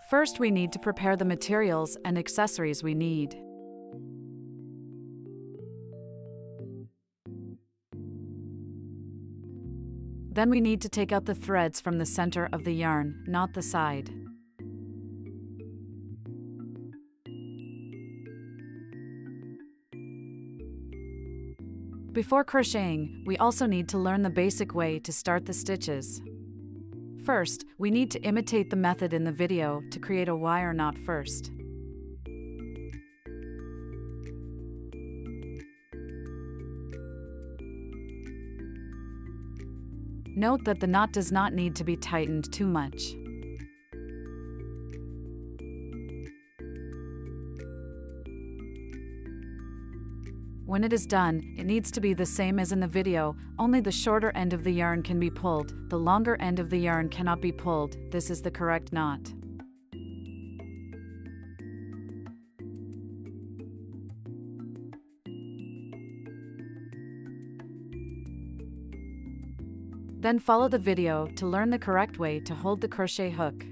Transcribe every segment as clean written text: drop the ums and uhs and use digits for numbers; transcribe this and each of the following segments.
First, we need to prepare the materials and accessories we need. Then we need to take out the threads from the center of the yarn, not the side. Before crocheting, we also need to learn the basic way to start the stitches. First, we need to imitate the method in the video to create a wire knot first. Note that the knot does not need to be tightened too much. When it is done, it needs to be the same as in the video, only the shorter end of the yarn can be pulled, the longer end of the yarn cannot be pulled. This is the correct knot. Then follow the video to learn the correct way to hold the crochet hook.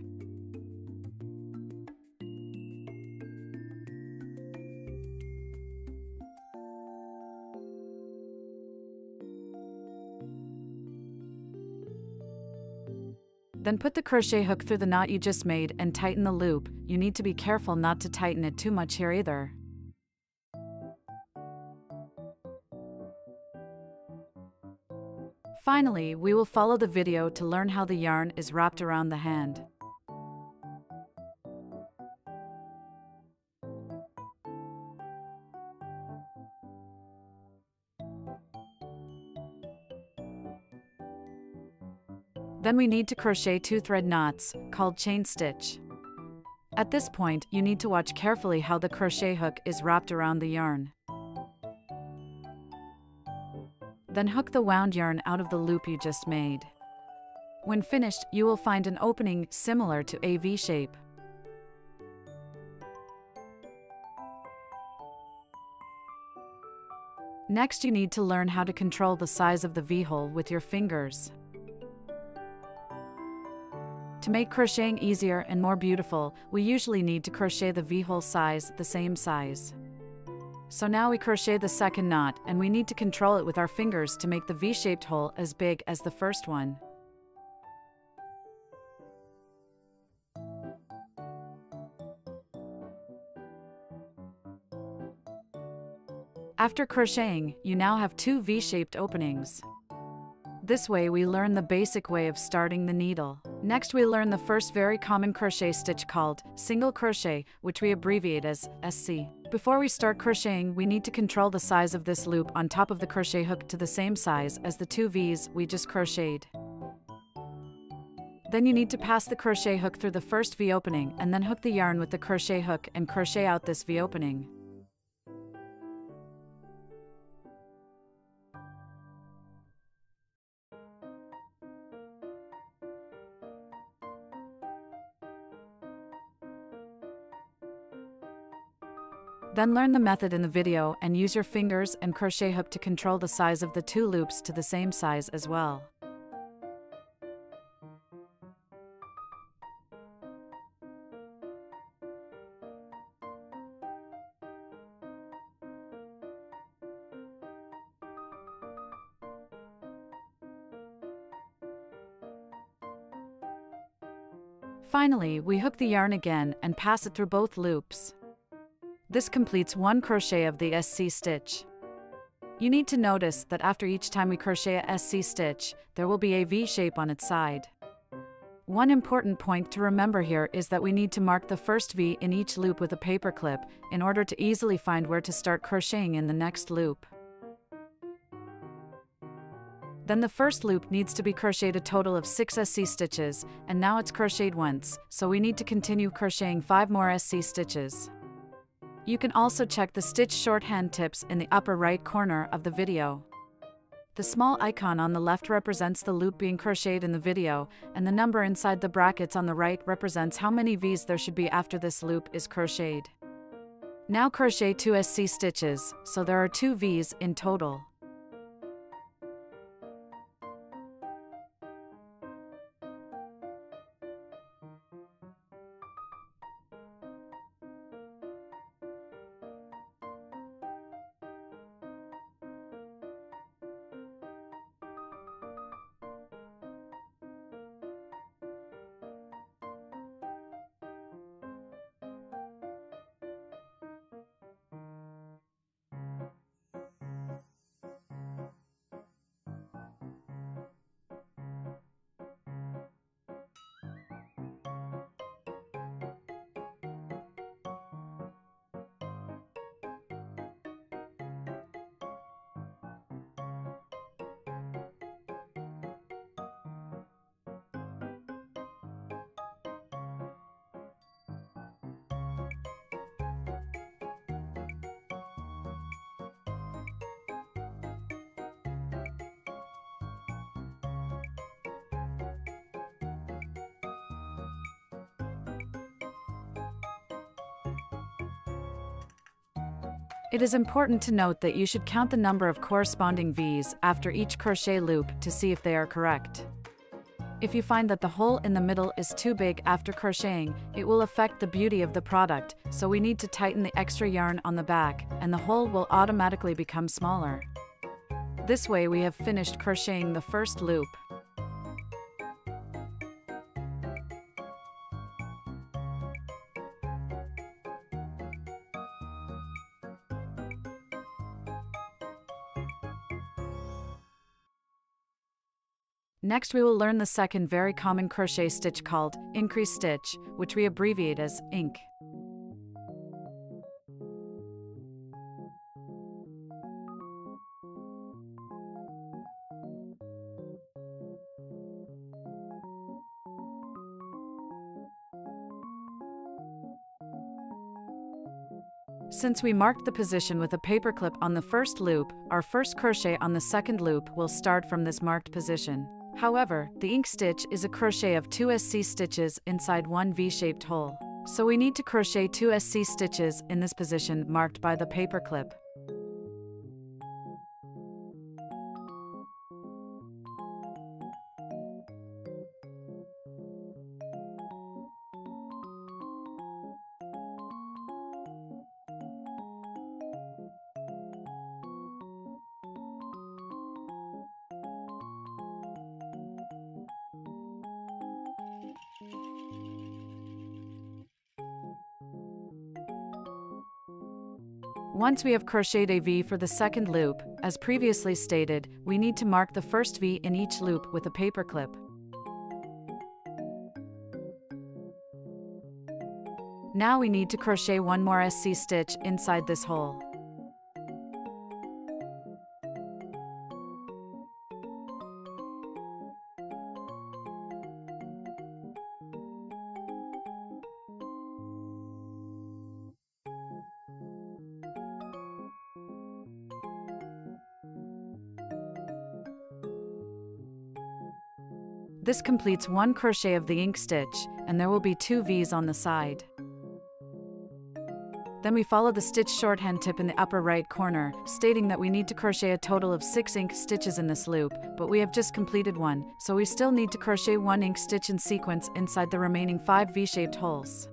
Then put the crochet hook through the knot you just made and tighten the loop. You need to be careful not to tighten it too much here either. Finally, we will follow the video to learn how the yarn is wrapped around the hand. Then we need to crochet 2 thread knots, called chain stitch. At this point, you need to watch carefully how the crochet hook is wrapped around the yarn. Then hook the wound yarn out of the loop you just made. When finished, you will find an opening similar to a V shape. Next, you need to learn how to control the size of the V-hole with your fingers. To make crocheting easier and more beautiful, we usually need to crochet the V-hole size the same size. So now we crochet the second knot, and we need to control it with our fingers to make the V-shaped hole as big as the first one. After crocheting, you now have 2 V-shaped openings. This way we learn the basic way of starting the needle. Next we learn the first very common crochet stitch called single crochet, which we abbreviate as SC. Before we start crocheting, we need to control the size of this loop on top of the crochet hook to the same size as the 2 V's we just crocheted. Then you need to pass the crochet hook through the first V opening and then hook the yarn with the crochet hook and crochet out this V opening. Then learn the method in the video and use your fingers and crochet hook to control the size of the 2 loops to the same size as well. Finally, we hook the yarn again and pass it through both loops. This completes 1 crochet of the SC stitch. You need to notice that after each time we crochet a SC stitch, there will be a V shape on its side. One important point to remember here is that we need to mark the first V in each loop with a paper clip in order to easily find where to start crocheting in the next loop. Then the first loop needs to be crocheted a total of 6 SC stitches, and now it's crocheted once, so we need to continue crocheting 5 more SC stitches. You can also check the stitch shorthand tips in the upper right corner of the video. The small icon on the left represents the loop being crocheted in the video, and the number inside the brackets on the right represents how many V's there should be after this loop is crocheted. Now crochet 2 SC stitches, so there are 2 V's in total. It is important to note that you should count the number of corresponding V's after each crochet loop to see if they are correct. If you find that the hole in the middle is too big after crocheting, it will affect the beauty of the product, so we need to tighten the extra yarn on the back, and the hole will automatically become smaller. This way we have finished crocheting the first loop. Next we will learn the second very common crochet stitch called increase stitch, which we abbreviate as INC. Since we marked the position with a paperclip on the first loop, our first crochet on the second loop will start from this marked position. However, the INC stitch is a crochet of 2 SC stitches inside one V-shaped hole. So we need to crochet 2 SC stitches in this position marked by the paperclip. Once we have crocheted a V for the second loop, as previously stated, we need to mark the first V in each loop with a paperclip. Now we need to crochet one more SC stitch inside this hole. This completes one crochet of the INC stitch, and there will be 2 V's on the side. Then we follow the stitch shorthand tip in the upper right corner, stating that we need to crochet a total of 6 INC stitches in this loop, but we have just completed one, so we still need to crochet 1 INC stitch in sequence inside the remaining 5 V-shaped holes.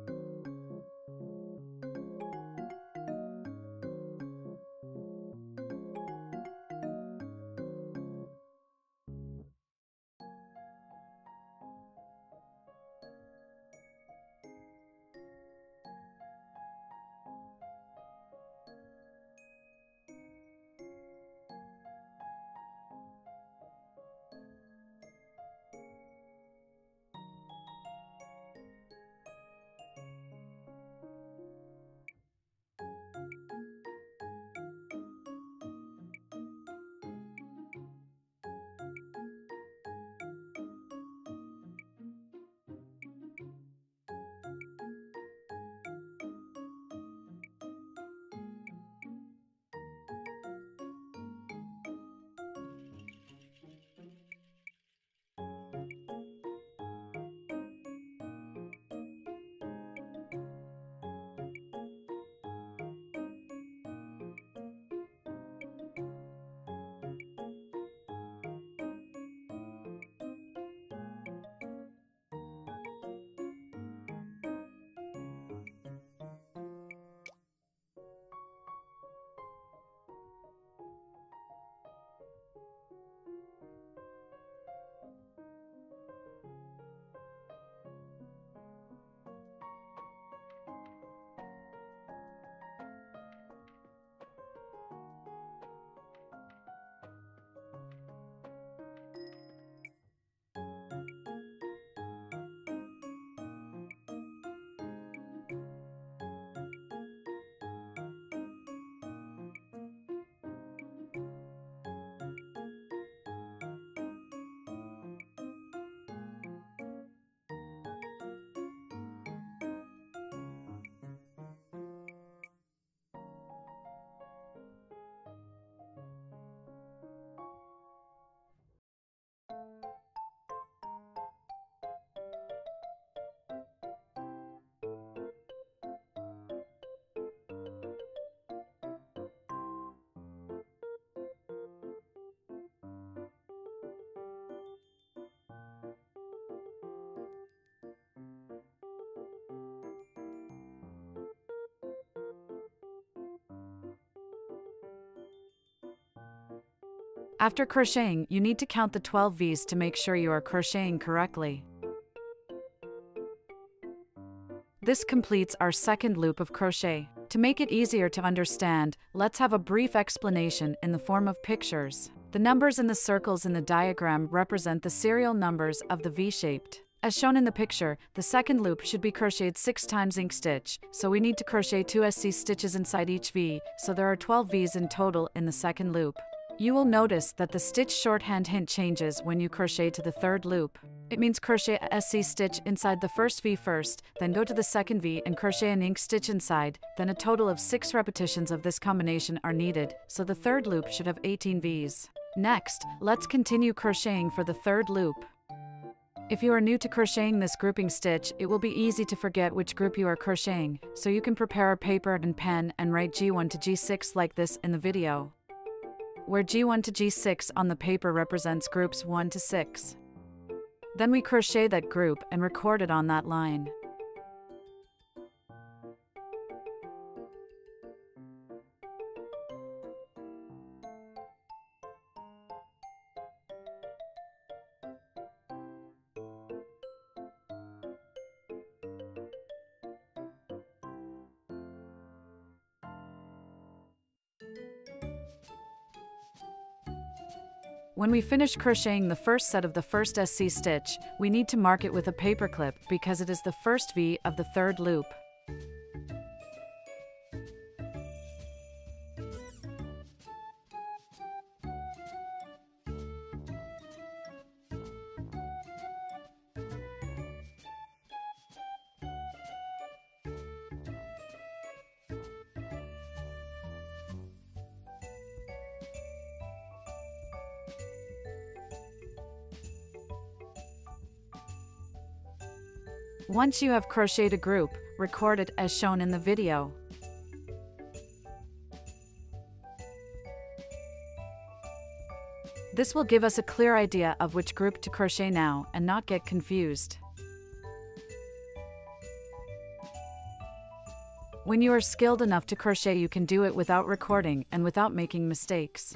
After crocheting, you need to count the 12 V's to make sure you are crocheting correctly. This completes our second loop of crochet. To make it easier to understand, let's have a brief explanation in the form of pictures. The numbers in the circles in the diagram represent the serial numbers of the V-shaped. As shown in the picture, the second loop should be crocheted 6 times ink stitch, so we need to crochet 2 SC stitches inside each V, so there are 12 V's in total in the second loop. You will notice that the stitch shorthand hint changes when you crochet to the third loop. It means crochet a SC stitch inside the first V first, then go to the second V and crochet an ink stitch inside, then a total of 6 repetitions of this combination are needed, so the third loop should have 18 V's. Next, let's continue crocheting for the third loop. If you are new to crocheting this grouping stitch, it will be easy to forget which group you are crocheting, so you can prepare a paper and pen and write G1 to G6 like this in the video, where G1 to G6 on the paper represents groups 1 to 6. Then we crochet that group and record it on that line. When we finish crocheting the first set of the first SC stitch, we need to mark it with a paper clip because it is the first V of the third loop. Once you have crocheted a group, record it as shown in the video. This will give us a clear idea of which group to crochet now and not get confused. When you are skilled enough to crochet, you can do it without recording and without making mistakes.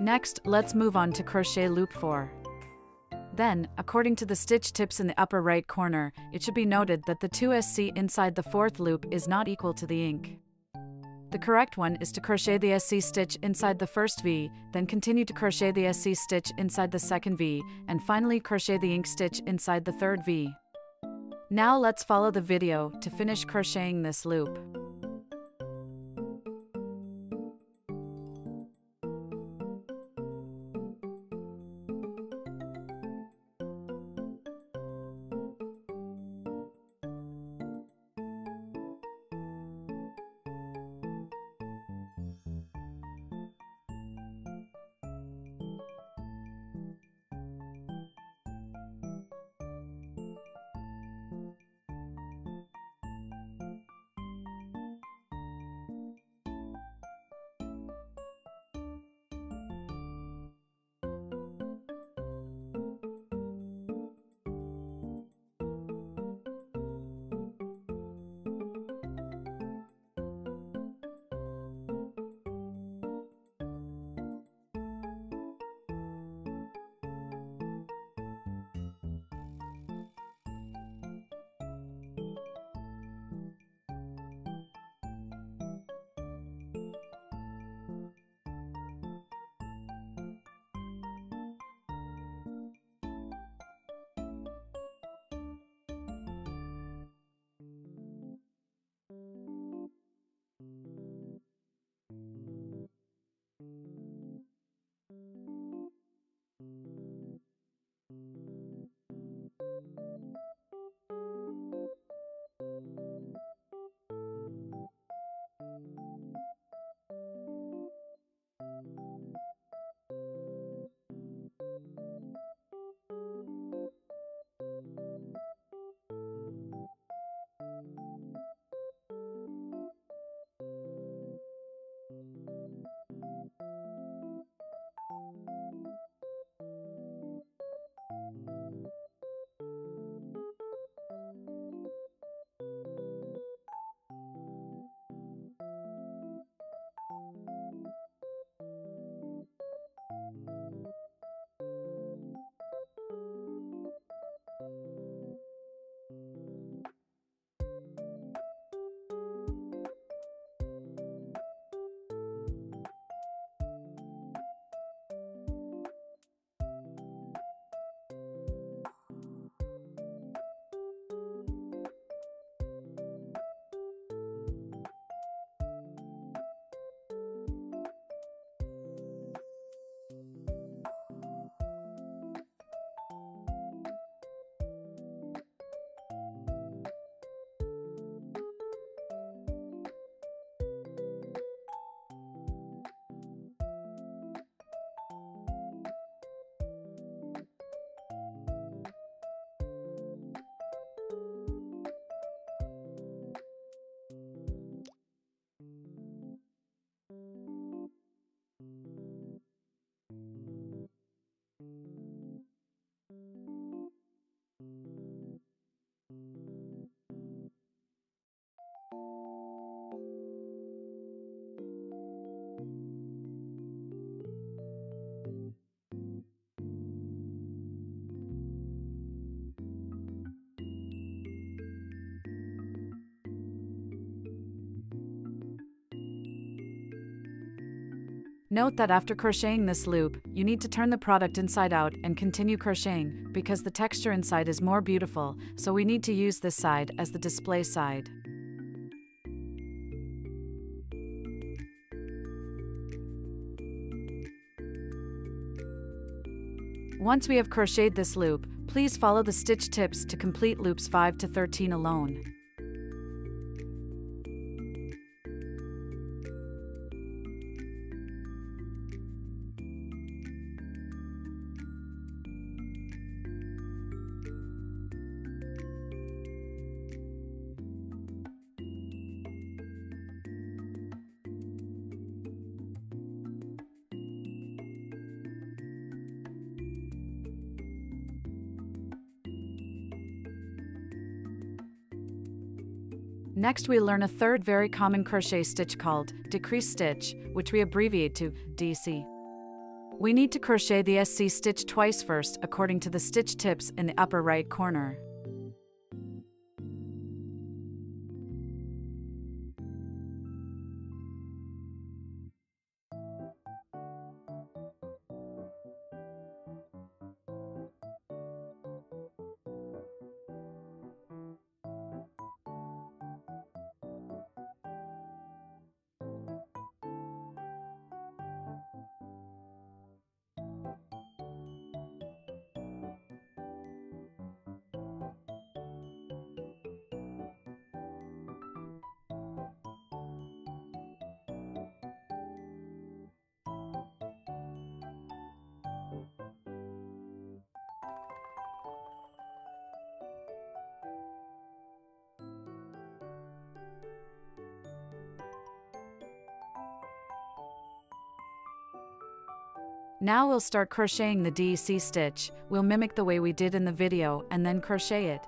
Next, let's move on to crochet loop 4. Then, according to the stitch tips in the upper right corner, it should be noted that the 2SC inside the 4th loop is not equal to the ink. The correct one is to crochet the SC stitch inside the first V, then continue to crochet the SC stitch inside the second V, and finally crochet the ink stitch inside the third V. Now let's follow the video to finish crocheting this loop. Note that after crocheting this loop, you need to turn the product inside out and continue crocheting because the texture inside is more beautiful, so we need to use this side as the display side. Once we have crocheted this loop, please follow the stitch tips to complete loops 5 to 13 alone. Next, we learn a third very common crochet stitch called decrease stitch, which we abbreviate to DC. We need to crochet the SC stitch twice first according to the stitch tips in the upper right corner. Now we'll start crocheting the DEC stitch. We'll mimic the way we did in the video and then crochet it.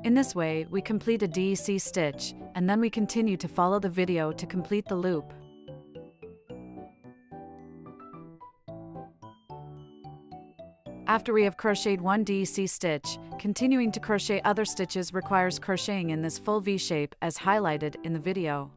In this way, we complete a DEC stitch, and then we continue to follow the video to complete the loop. After we have crocheted one DEC stitch, continuing to crochet other stitches requires crocheting in this full V shape as highlighted in the video.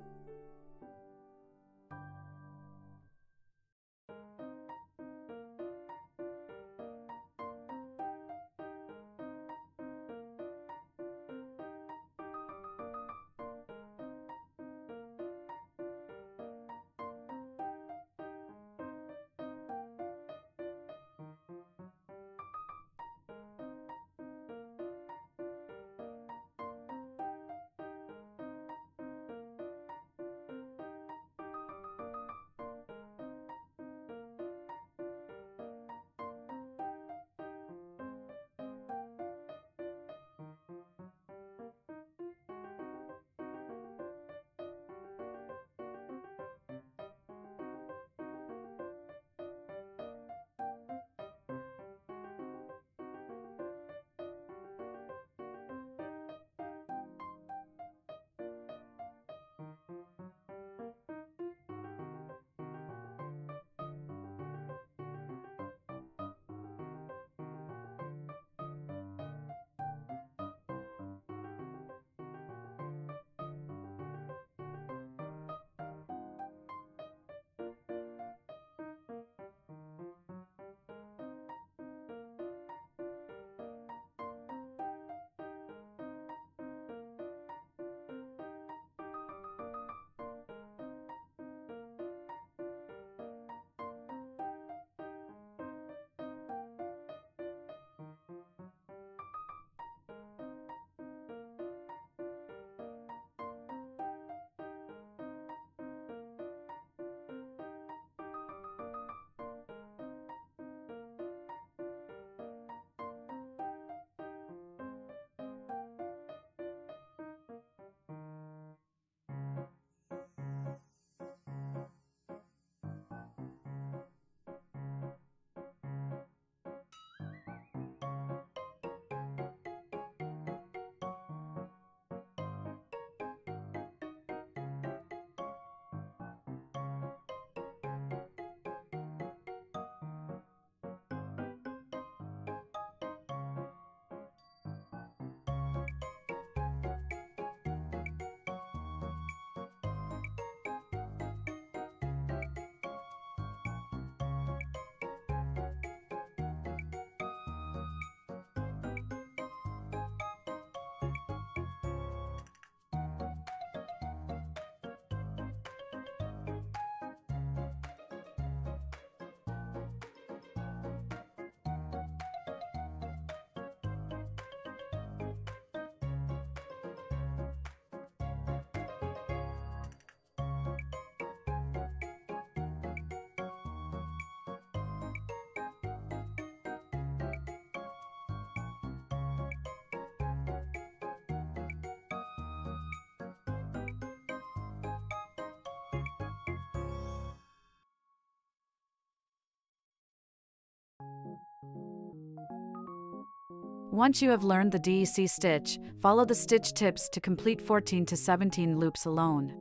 Once you have learned the DEC stitch, follow the stitch tips to complete 14 to 17 loops alone.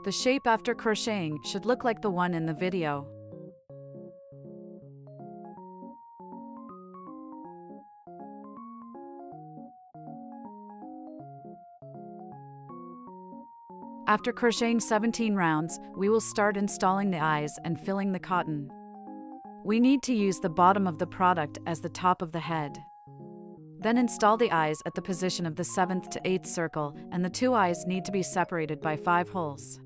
The shape after crocheting should look like the one in the video. After crocheting 17 rounds, we will start installing the eyes and filling the cotton. We need to use the bottom of the product as the top of the head. Then install the eyes at the position of the 7th to 8th circle, and the 2 eyes need to be separated by 5 holes.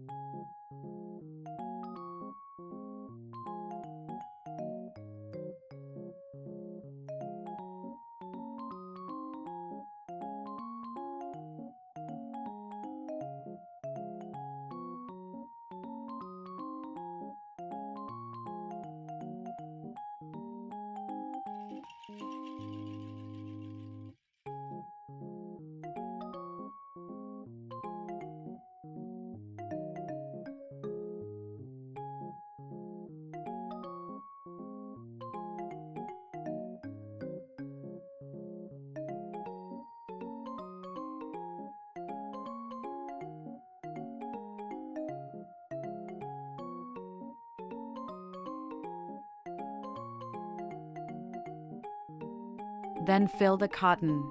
Then fill the cotton.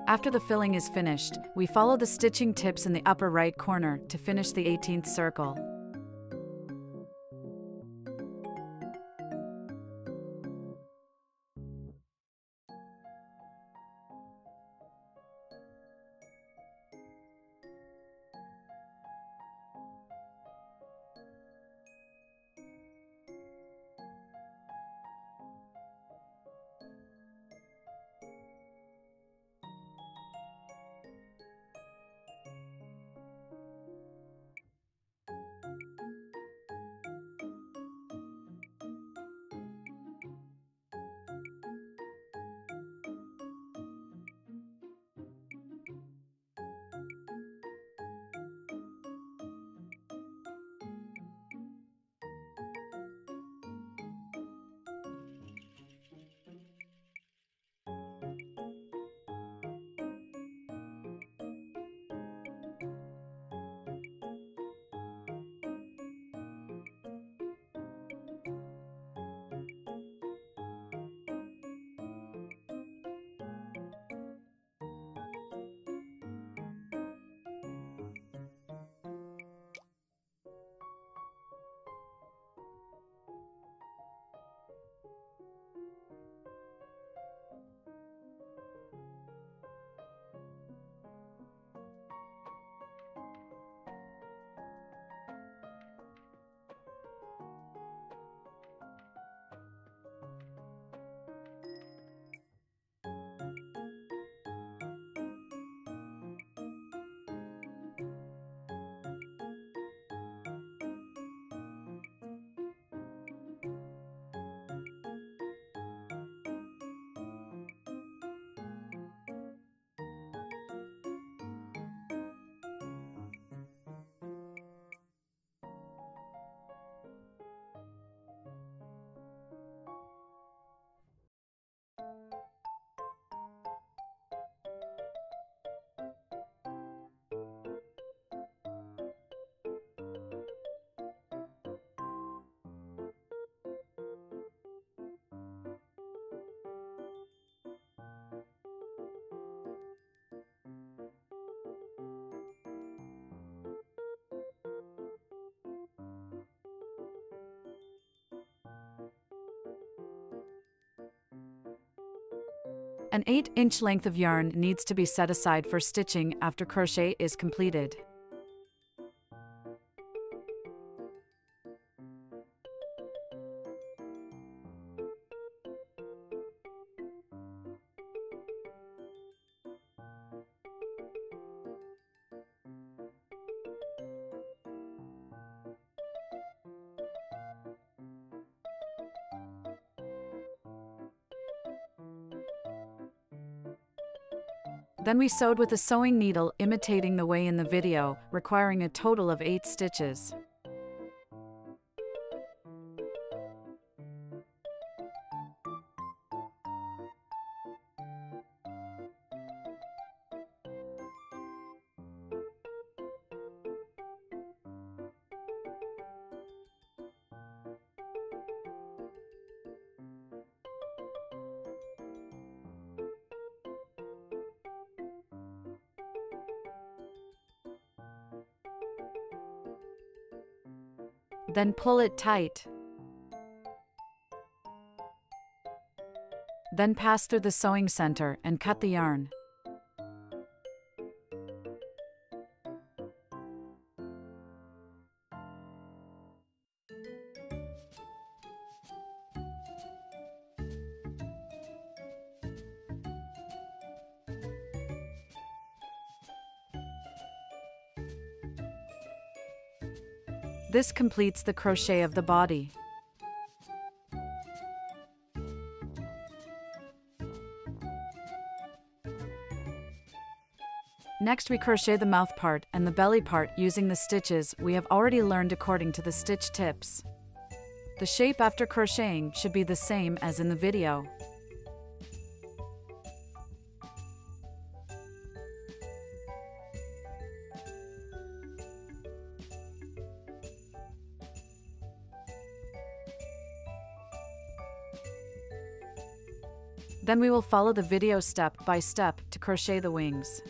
After the filling is finished, we follow the stitching tips in the upper right corner to finish the 18th circle. An 8-inch length of yarn needs to be set aside for stitching after crochet is completed. Then we sewed with a sewing needle imitating the way in the video, requiring a total of 8 stitches. Then pull it tight. Then pass through the sewing center and cut the yarn. This completes the crochet of the body. Next we crochet the mouth part and the belly part using the stitches we have already learned according to the stitch tips. The shape after crocheting should be the same as in the video. Then we will follow the video step by step to crochet the wings.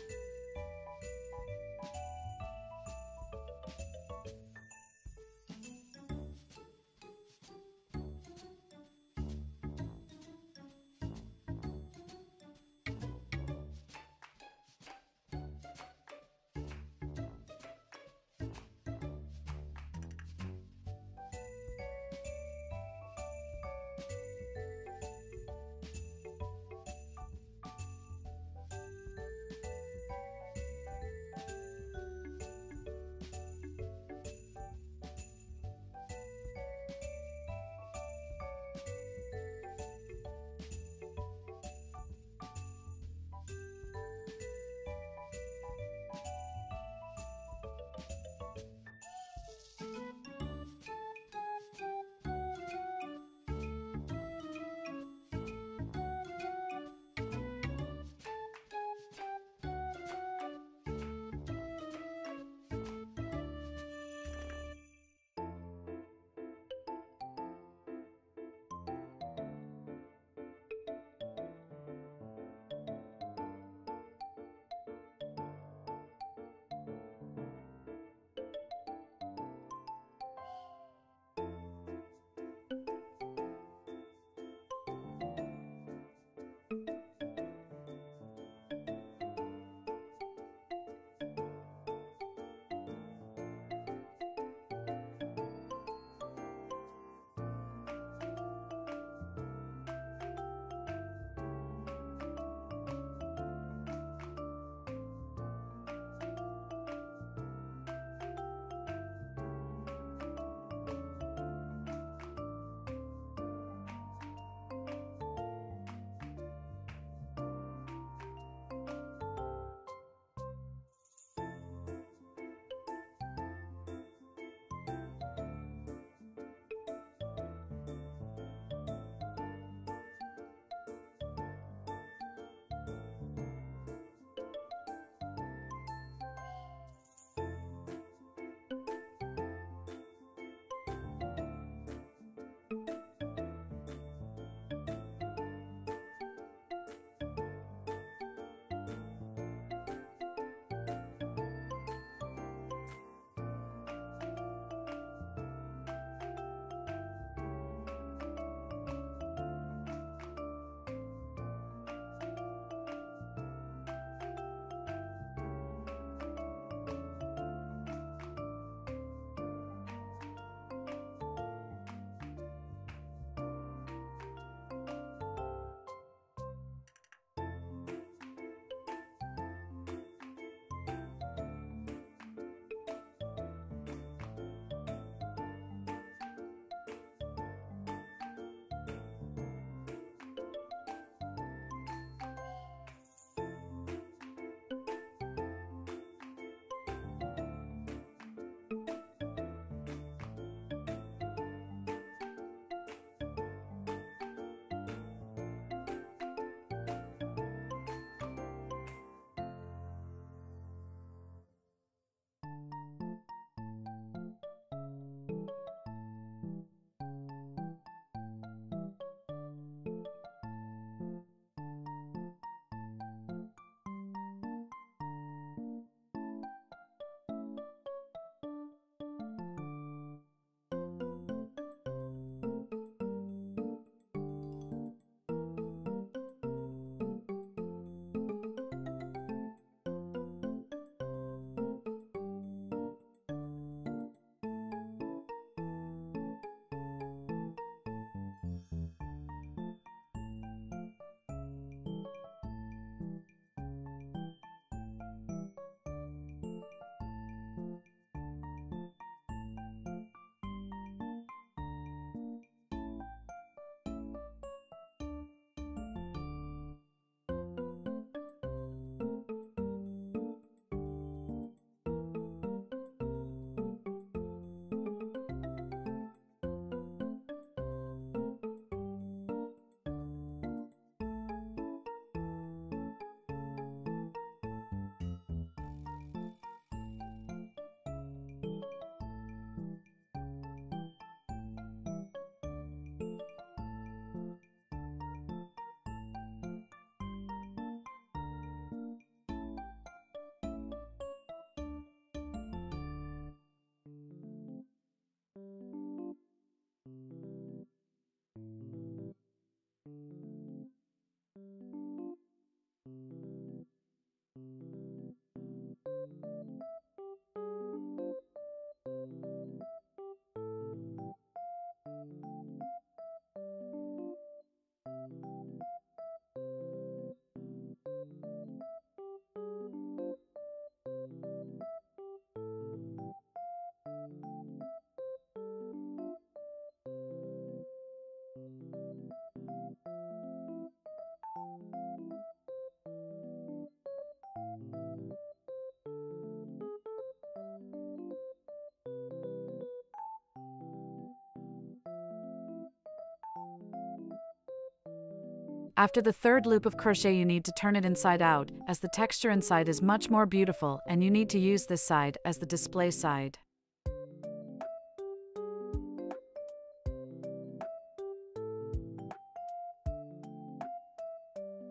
After the third loop of crochet, you need to turn it inside out, as the texture inside is much more beautiful, and you need to use this side as the display side.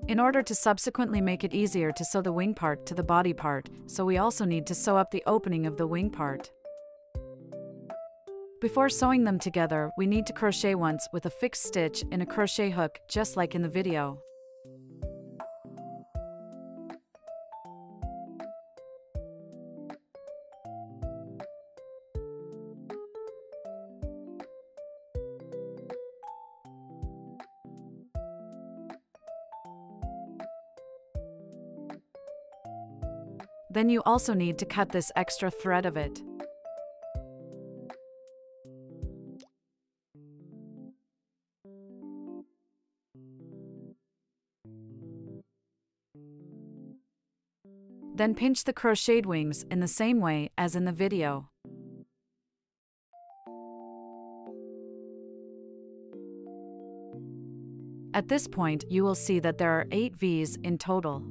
In order to subsequently make it easier to sew the wing part to the body part, so we also need to sew up the opening of the wing part. Before sewing them together, we need to crochet once with a fixed stitch in a crochet hook, just like in the video. Then you also need to cut this extra thread of it. Then pinch the crocheted wings in the same way as in the video. At this point, you will see that there are 8 V's in total.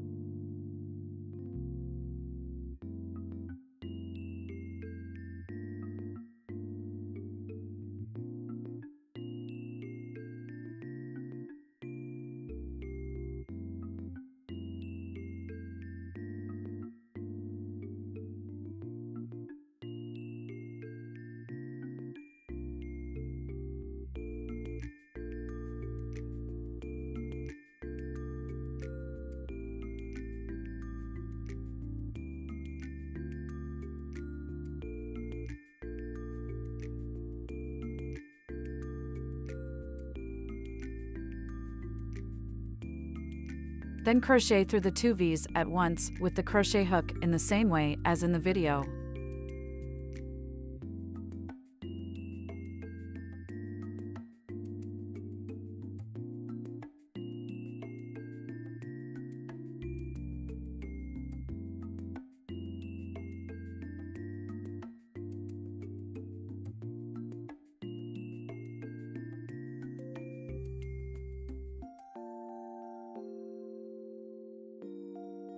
Then crochet through the 2 V's at once with the crochet hook in the same way as in the video.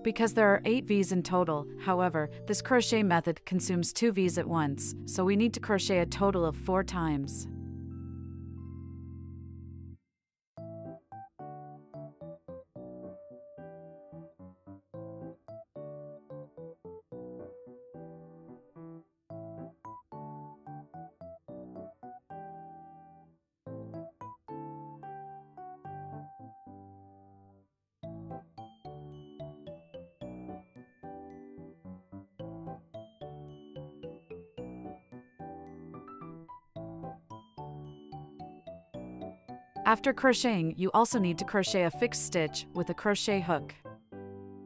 Because there are 8 V's in total, however, this crochet method consumes 2 V's at once, so we need to crochet a total of 4 times. After crocheting, you also need to crochet a fixed stitch with a crochet hook.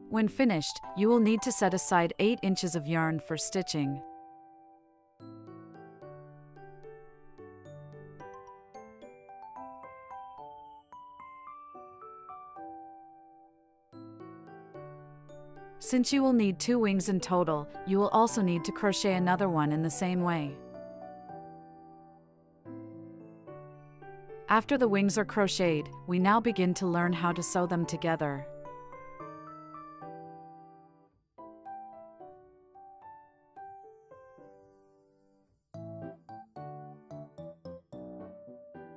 When finished, you will need to set aside 8 inches of yarn for stitching. Since you will need 2 wings in total, you will also need to crochet another one in the same way. After the wings are crocheted, we now begin to learn how to sew them together.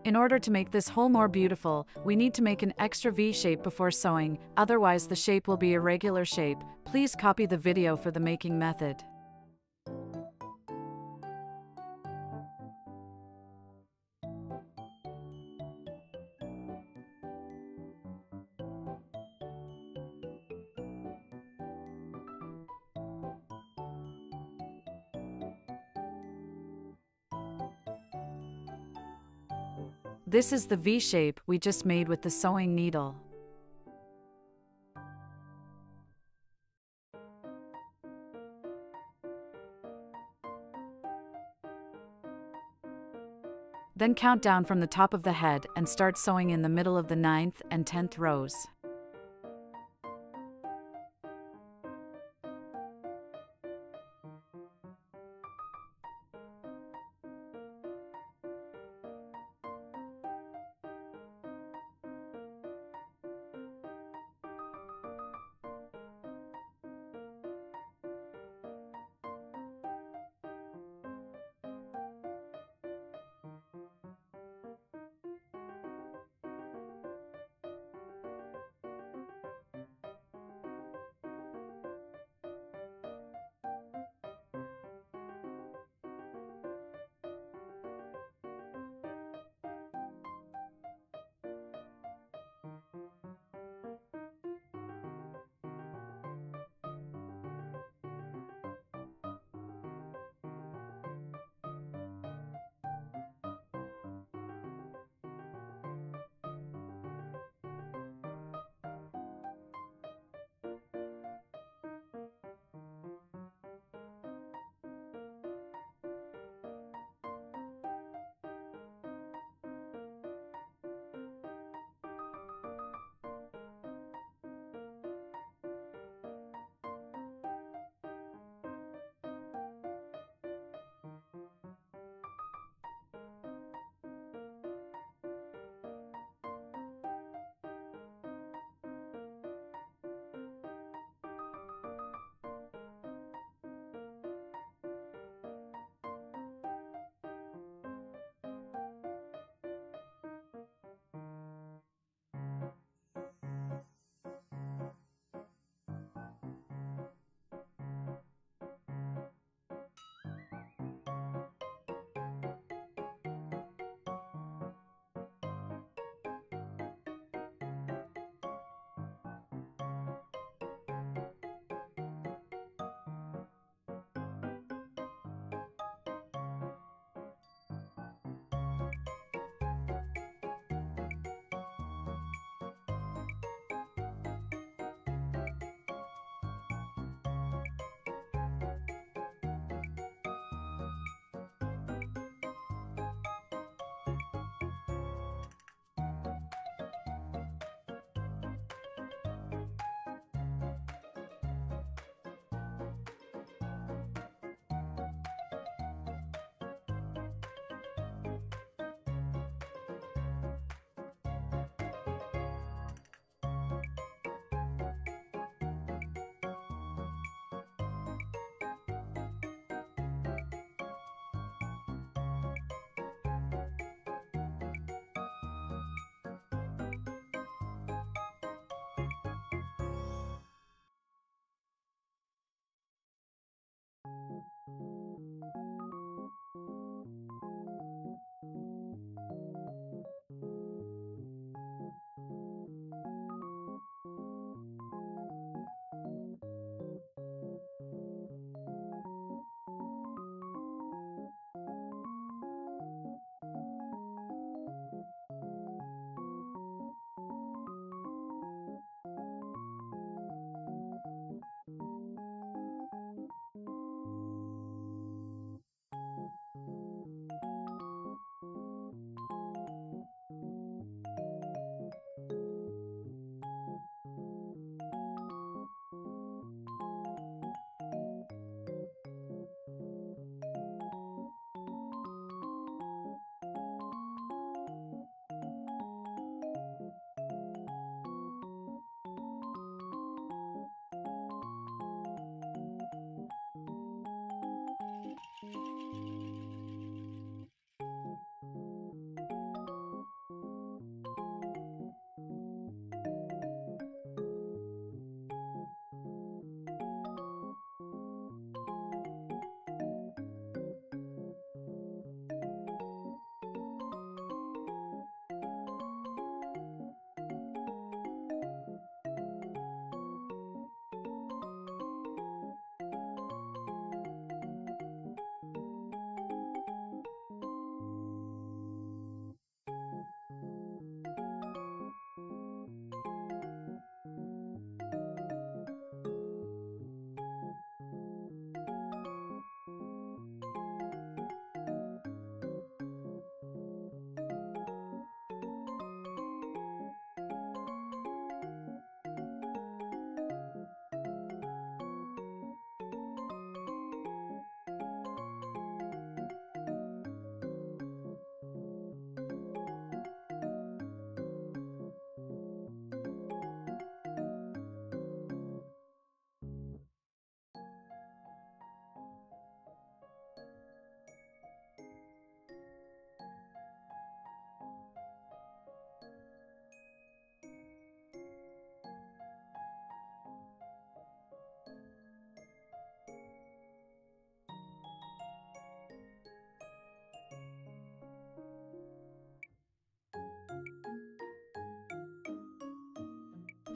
In order to make this hole more beautiful, we need to make an extra V shape before sewing, otherwise the shape will be a irregular shape. Please copy the video for the making method. This is the V shape we just made with the sewing needle. Then count down from the top of the head and start sewing in the middle of the 9th and 10th rows.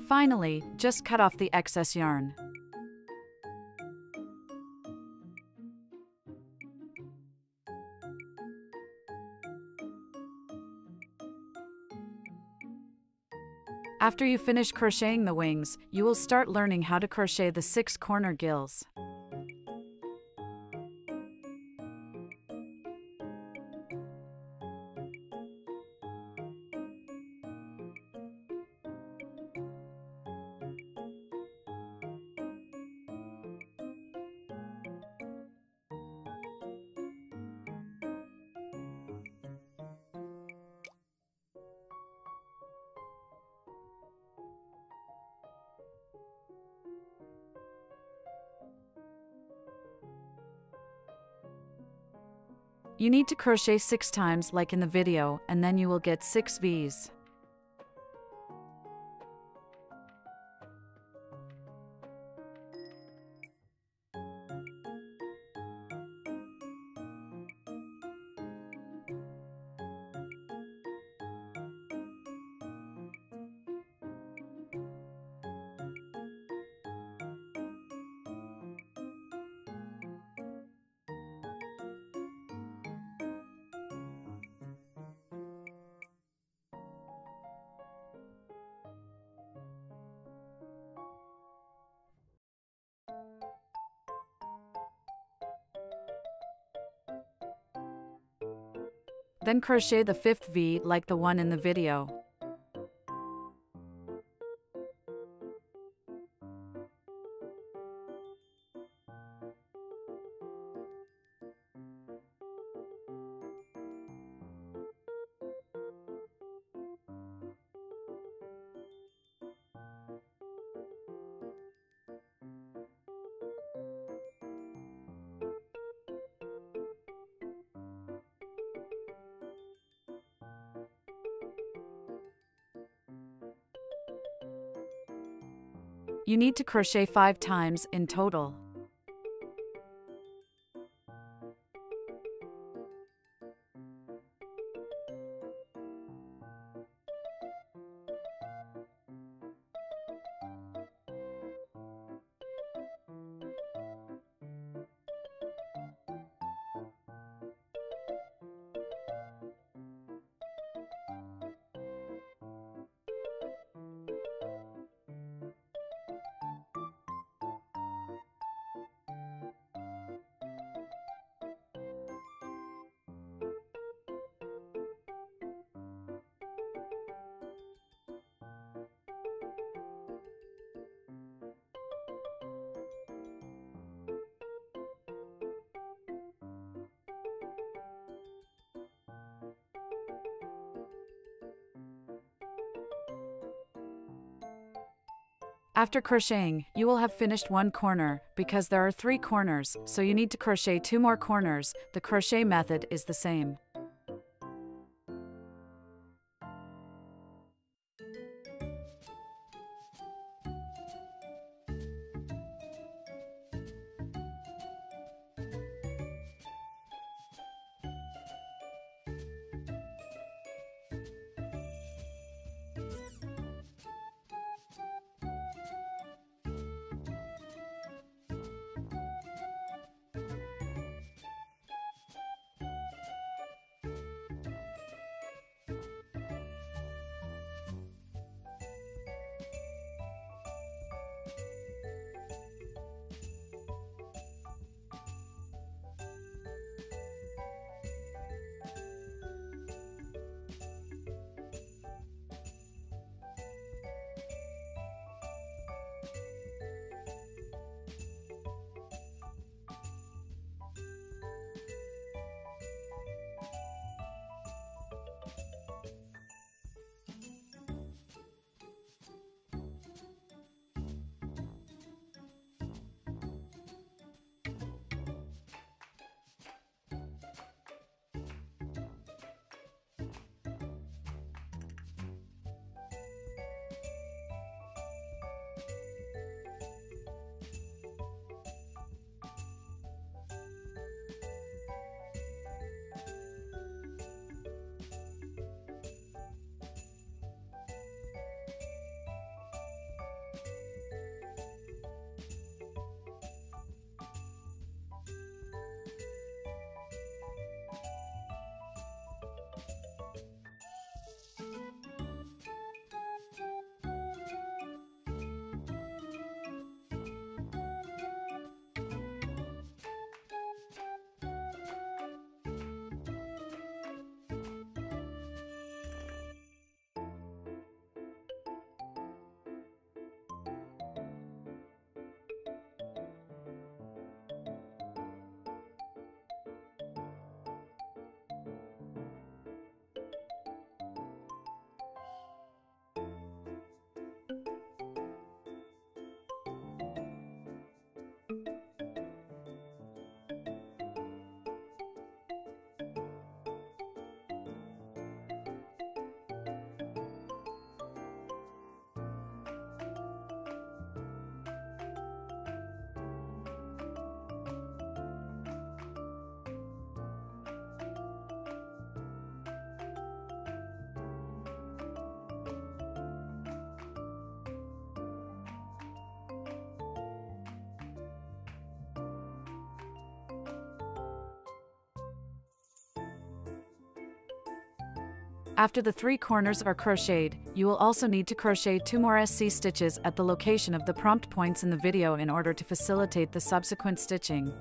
Finally, just cut off the excess yarn. After you finish crocheting the wings, you will start learning how to crochet the 6 corner gills. You need to crochet 6 times like in the video, and then you will get 6 V's. Then crochet the 5th V like the one in the video. You need to crochet 5 times in total. After crocheting, you will have finished 1 corner, because there are 3 corners, so you need to crochet 2 more corners. The crochet method is the same. After the 3 corners are crocheted, you will also need to crochet 2 more SC stitches at the location of the prompt points in the video in order to facilitate the subsequent stitching.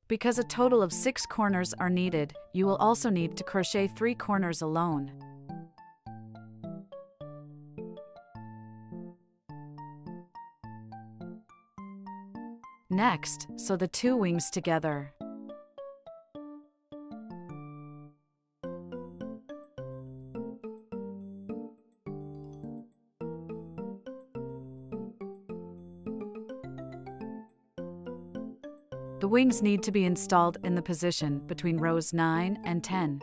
Because a total of 6 corners are needed, you will also need to crochet 3 corners alone. Next, sew the 2 wings together. The wings need to be installed in the position between rows 9 and 10.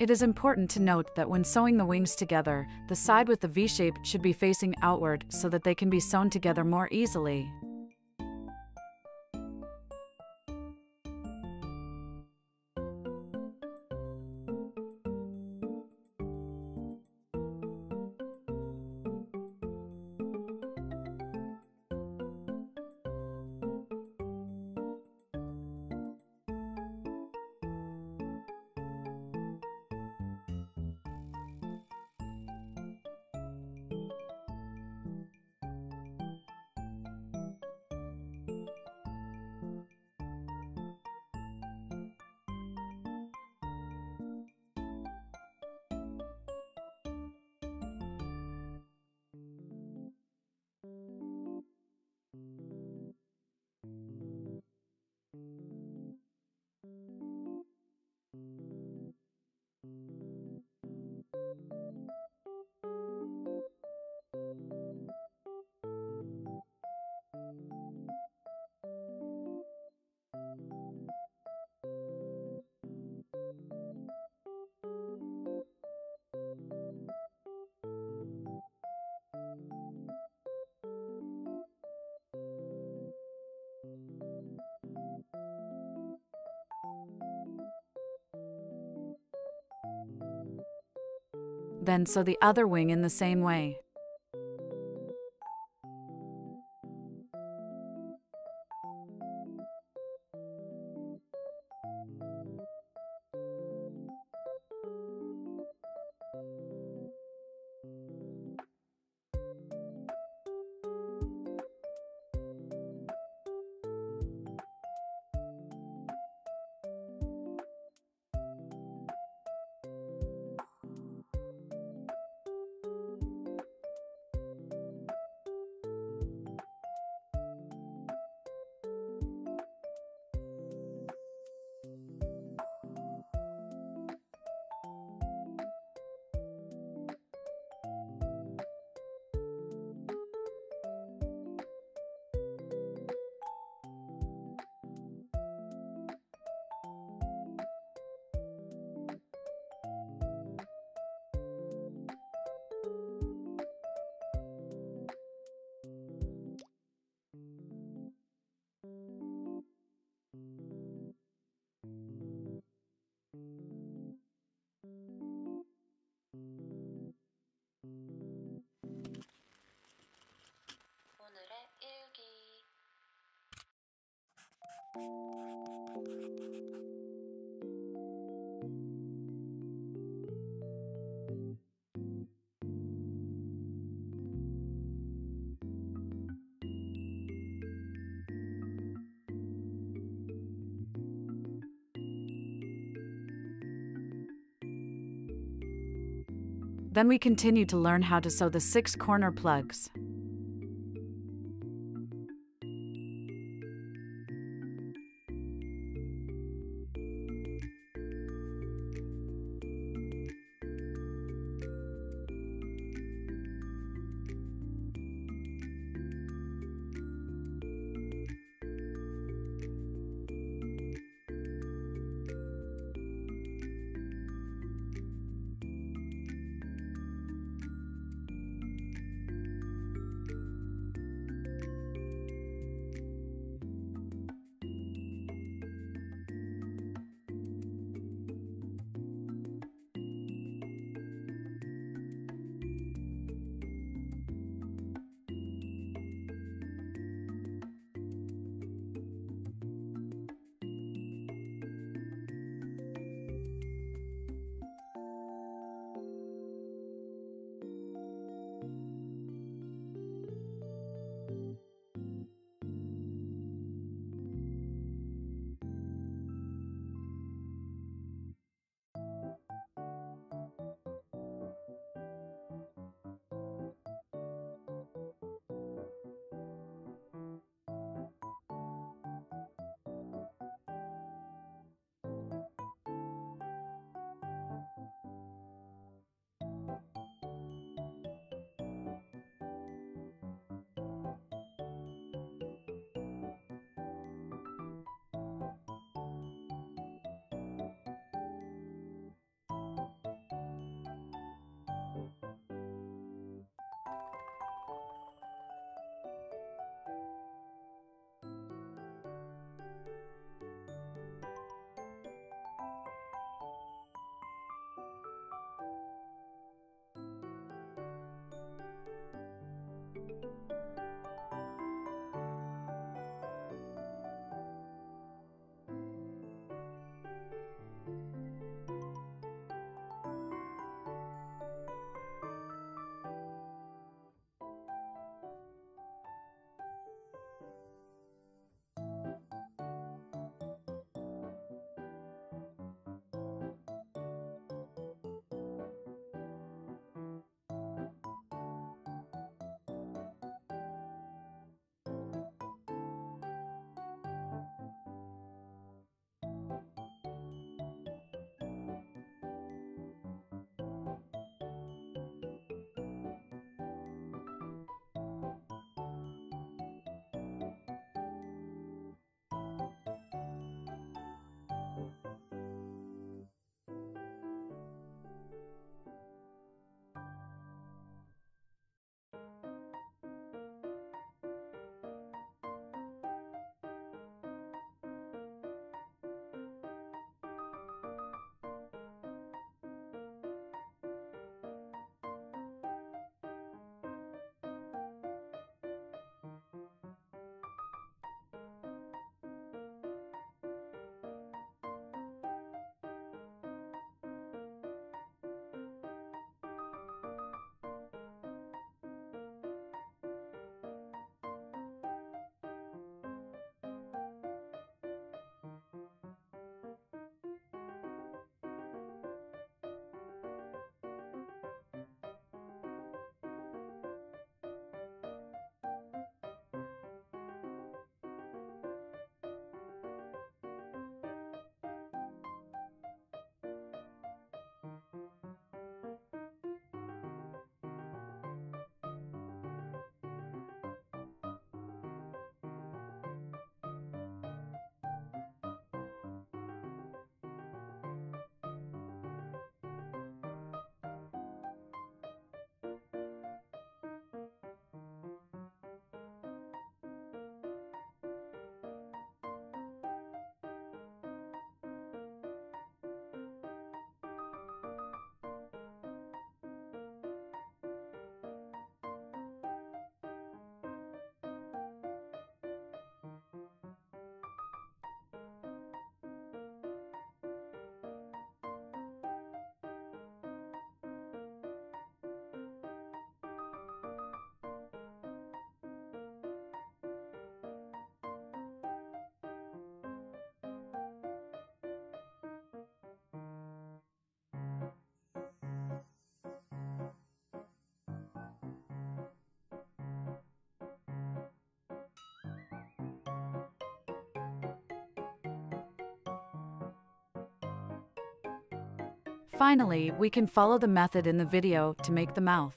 It is important to note that when sewing the wings together, the side with the V-shape should be facing outward so that they can be sewn together more easily. Then sew the other wing in the same way. Then we continue to learn how to sew the 6 corner plugs. Finally, we can follow the method in the video to make the mouth.